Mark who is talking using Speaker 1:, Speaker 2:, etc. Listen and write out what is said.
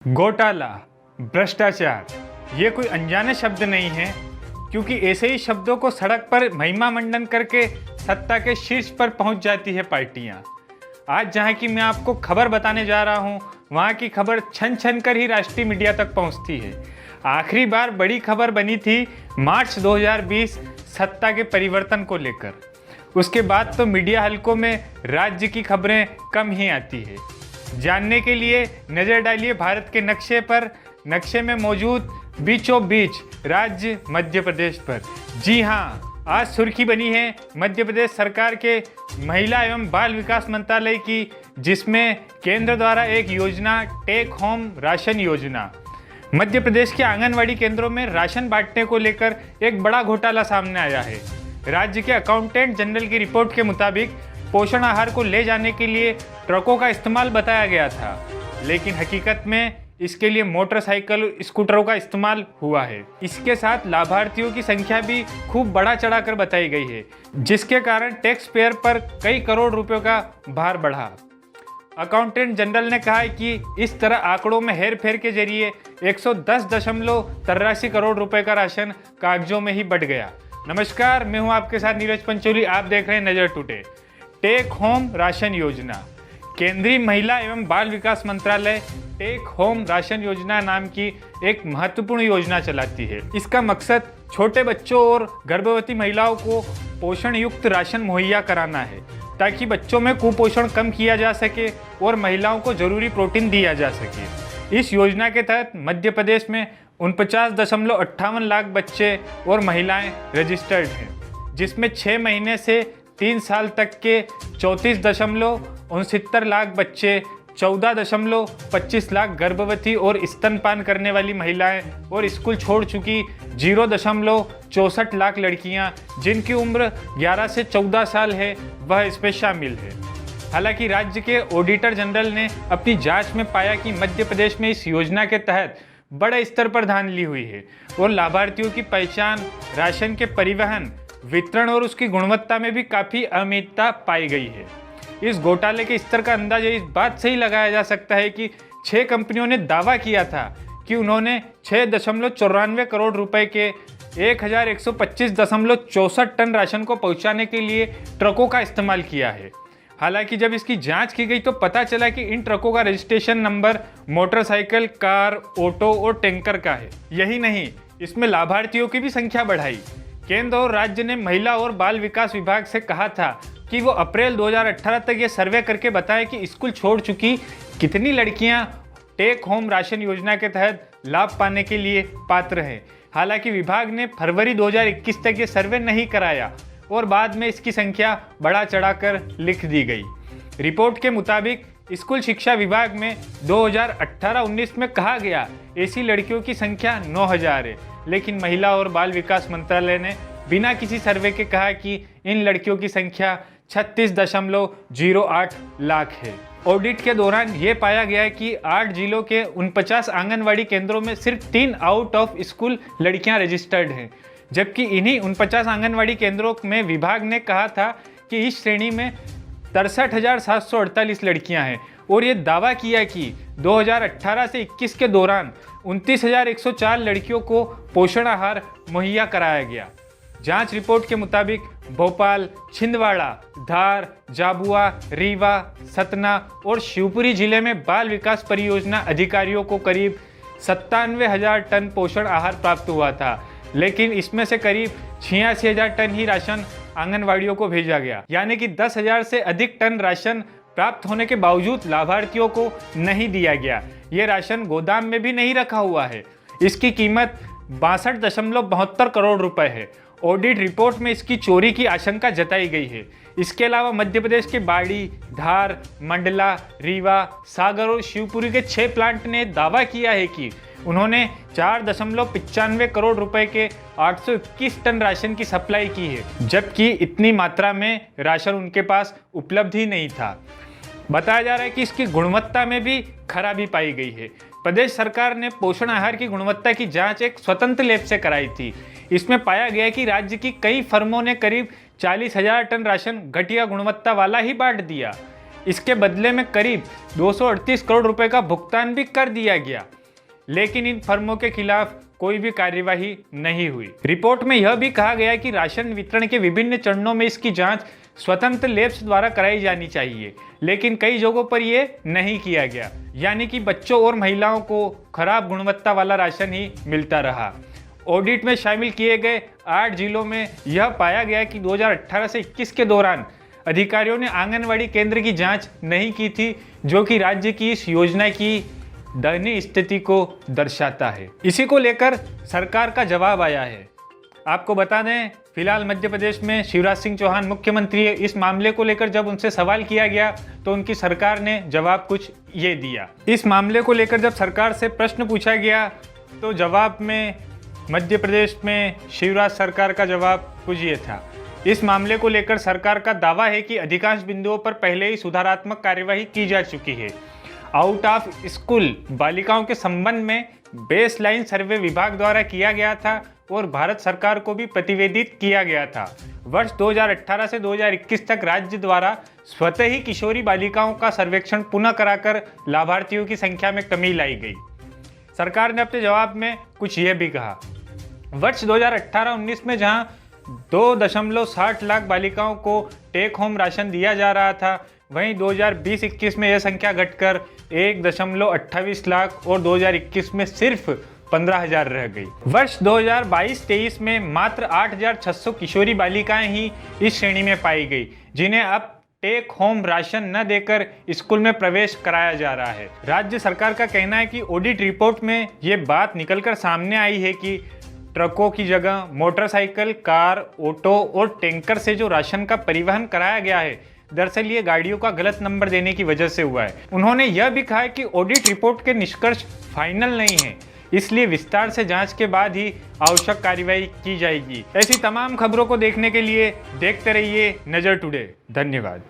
Speaker 1: घोटाला, भ्रष्टाचार ये कोई अनजाने शब्द नहीं है, क्योंकि ऐसे ही शब्दों को सड़क पर महिमा मंडन करके सत्ता के शीर्ष पर पहुंच जाती है पार्टियां। आज जहां की मैं आपको खबर बताने जा रहा हूं, वहां की खबर छन छन कर ही राष्ट्रीय मीडिया तक पहुंचती है। आखिरी बार बड़ी खबर बनी थी मार्च 2020 सत्ता के परिवर्तन को लेकर। उसके बाद तो मीडिया हलकों में राज्य की खबरें कम ही आती है। जानने के लिए नज़र डालिए भारत के नक्शे पर। नक्शे में मौजूद बीचों बीच राज्य मध्य प्रदेश पर। जी हाँ, आज सुर्खी बनी है मध्य प्रदेश सरकार के महिला एवं बाल विकास मंत्रालय की, जिसमें केंद्र द्वारा एक योजना टेक होम राशन योजना। मध्य प्रदेश के आंगनवाड़ी केंद्रों में राशन बांटने को लेकर एक बड़ा घोटाला सामने आया है। राज्य के अकाउंटेंट जनरल की रिपोर्ट के मुताबिक पोषण आहार को ले जाने के लिए ट्रकों का इस्तेमाल बताया गया था, लेकिन हकीकत में इसके लिए मोटरसाइकिल स्कूटरों का इस्तेमाल हुआ है। इसके साथ लाभार्थियों की संख्या भी खूब बढ़ा चढ़ाकर बताई गई है, जिसके कारण टैक्स पेयर पर कई करोड़ रुपयों का भार बढ़ा। अकाउंटेंट जनरल ने कहा है कि इस तरह आंकड़ों में हेरफेर के जरिए 110.83 करोड़ रुपए का राशन कागजों में ही बढ़ गया। नमस्कार, मैं हूं आपके साथ नीरज पंचोली। आप देख रहे हैं नजर टुडे। टेक होम राशन योजना। केंद्रीय महिला एवं बाल विकास मंत्रालय टेक होम राशन योजना नाम की एक महत्वपूर्ण योजना चलाती है। इसका मकसद छोटे बच्चों और गर्भवती महिलाओं को पोषण युक्त राशन मुहैया कराना है, ताकि बच्चों में कुपोषण कम किया जा सके और महिलाओं को जरूरी प्रोटीन दिया जा सके। इस योजना के तहत मध्य प्रदेश में 49.58 लाख बच्चे और महिलाएं रजिस्टर्ड हैं, जिसमें 6 महीने से 3 साल तक के 34.69 लाख बच्चे, 14.25 लाख गर्भवती और स्तनपान करने वाली महिलाएं और स्कूल छोड़ चुकी 0.64 लाख लड़कियां, जिनकी उम्र 11 से 14 साल है, वह इसमें शामिल है। हालांकि राज्य के ऑडिटर जनरल ने अपनी जांच में पाया कि मध्य प्रदेश में इस योजना के तहत बड़े स्तर पर धांधली हुई है और लाभार्थियों की पहचान, राशन के परिवहन, वितरण और उसकी गुणवत्ता में भी काफ़ी अनियमितता पाई गई है। इस घोटाले के स्तर का अंदाजा इस बात से ही लगाया जा सकता है कि 6 कंपनियों ने दावा किया था कि उन्होंने 6.94 करोड़ रुपए के 1125.64 टन राशन को पहुंचाने के लिए ट्रकों का इस्तेमाल किया है। हालांकि जब इसकी जांच की गई तो पता चला कि इन ट्रकों का registration number motorcycle, car, auto और टैंकर का है। यही नहीं, इसमें लाभार्थियों की भी संख्या बढ़ाई। केंद्र और राज्य ने महिला और बाल विकास विभाग से कहा था कि वो अप्रैल 2018 तक ये सर्वे करके बताएं कि स्कूल छोड़ चुकी कितनी लड़कियां टेक होम राशन योजना के तहत लाभ पाने के लिए पात्र हैं। हालांकि विभाग ने फरवरी 2021 तक ये सर्वे नहीं कराया और बाद में इसकी संख्या बढ़ा चढ़ाकर लिख दी गई। रिपोर्ट के मुताबिक स्कूल शिक्षा विभाग में 2018-19 में कहा गया ऐसी लड़कियों की संख्या 9000 है, लेकिन महिला और बाल विकास मंत्रालय ने बिना किसी सर्वे के कहा कि इन लड़कियों की संख्या 36.08 लाख है। ऑडिट के दौरान ये पाया गया कि 8 जिलों के 49 आंगनवाड़ी केंद्रों में सिर्फ 3 आउट ऑफ स्कूल लड़कियां रजिस्टर्ड हैं, जबकि इन्हीं 49 आंगनवाड़ी केंद्रों में विभाग ने कहा था कि इस श्रेणी में 63,748 लड़कियां हैं और ये दावा किया कि 2018 से 21 के दौरान 29,104 लड़कियों को पोषण आहार मुहैया कराया गया। जांच रिपोर्ट के मुताबिक भोपाल, छिंदवाड़ा, धार, झाबुआ, रीवा, सतना और शिवपुरी जिले में बाल विकास परियोजना अधिकारियों को करीब 97,000 टन पोषण आहार प्राप्त हुआ था, लेकिन इसमें से करीब 86,000 टन ही राशन आंगनवाड़ियों को भेजा गया। यानी कि 10,000 से अधिक टन राशन प्राप्त होने के बावजूद लाभार्थियों को नहीं दिया गया। ये राशन गोदाम में भी नहीं रखा हुआ है। इसकी कीमत 62.72 करोड़ रुपए है। ऑडिट रिपोर्ट में इसकी चोरी की आशंका जताई गई है। इसके अलावा मध्य प्रदेश के बाड़ी, धार, मंडला, रीवा, सागर और शिवपुरी के 6 प्लांट ने दावा किया है कि उन्होंने 4.95 करोड़ रुपए के 821 टन राशन की सप्लाई की है, जबकि इतनी मात्रा में राशन उनके पास उपलब्ध ही नहीं था। बताया जा रहा है कि इसकी गुणवत्ता में भी खराबी पाई गई है। प्रदेश सरकार ने पोषण आहार की गुणवत्ता की जांच एक स्वतंत्र लैब से कराई थी। इसमें पाया गया कि राज्य की कई फर्मों ने करीब 40,000 टन राशन घटिया गुणवत्ता वाला ही बांट दिया। इसके बदले में करीब 238 करोड़ रुपए का भुगतान भी कर दिया गया, लेकिन इन फर्मों के खिलाफ कोई भी कार्यवाही नहीं हुई। रिपोर्ट में यह भी कहा गया कि राशन वितरण के विभिन्न चरणों में इसकी जांच स्वतंत्र लैब्स द्वारा कराई जानी चाहिए, लेकिन कई जगहों पर यह नहीं किया गया, यानी कि बच्चों और महिलाओं को खराब गुणवत्ता वाला राशन ही मिलता रहा। ऑडिट में शामिल किए गए 8 जिलों में यह पाया गया कि 2018 से 21 के दौरान अधिकारियों ने आंगनवाड़ी केंद्र की जांच नहीं की थी, जो कि राज्य की इस योजना की दयनीय स्थिति को दर्शाता है। इसी को लेकर सरकार का जवाब आया है। आपको बता दें, फिलहाल मध्य प्रदेश में शिवराज सिंह चौहान मुख्यमंत्री है। इस मामले को लेकर जब उनसे सवाल किया गया तो उनकी सरकार ने जवाब कुछ ये दिया। इस मामले को लेकर जब सरकार से प्रश्न पूछा गया तो जवाब में मध्य प्रदेश में शिवराज सरकार का जवाब कुछ ये था। इस मामले को लेकर सरकार का दावा है कि अधिकांश बिंदुओं पर पहले ही सुधारात्मक कार्यवाही की जा चुकी है। आउट ऑफ स्कूल बालिकाओं के संबंध में बेसलाइन सर्वे विभाग द्वारा किया गया था और भारत सरकार को भी प्रतिवेदित किया गया था। वर्ष 2018 से 2021 तक राज्य द्वारा स्वतः ही किशोरी बालिकाओं का सर्वेक्षण पुनः कराकर लाभार्थियों की संख्या में कमी लाई गई। सरकार ने अपने जवाब में कुछ यह भी कहा, वर्ष 2018-19 में जहां 2.60 लाख बालिकाओं को टेक होम राशन दिया जा रहा था, वहीं 2020-21 में यह संख्या घटकर 1.28 लाख और 2021 में सिर्फ 15,000 रह गई। वर्ष 2022-23 में मात्र 8,600 किशोरी बालिकाएं ही इस श्रेणी में पाई गई, जिन्हें अब टेक होम राशन न देकर स्कूल में प्रवेश कराया जा रहा है। राज्य सरकार का कहना है कि ऑडिट रिपोर्ट में ये बात निकलकर सामने आई है कि ट्रकों की जगह मोटरसाइकिल, कार, ऑटो और टैंकर से जो राशन का परिवहन कराया गया है, दरअसल ये गाड़ियों का गलत नंबर देने की वजह से हुआ है। उन्होंने यह भी कहा है कि ऑडिट रिपोर्ट के निष्कर्ष फाइनल नहीं है, इसलिए विस्तार से जांच के बाद ही आवश्यक कार्रवाई की जाएगी। ऐसी तमाम खबरों को देखने के लिए देखते रहिए नजर टुडे। धन्यवाद।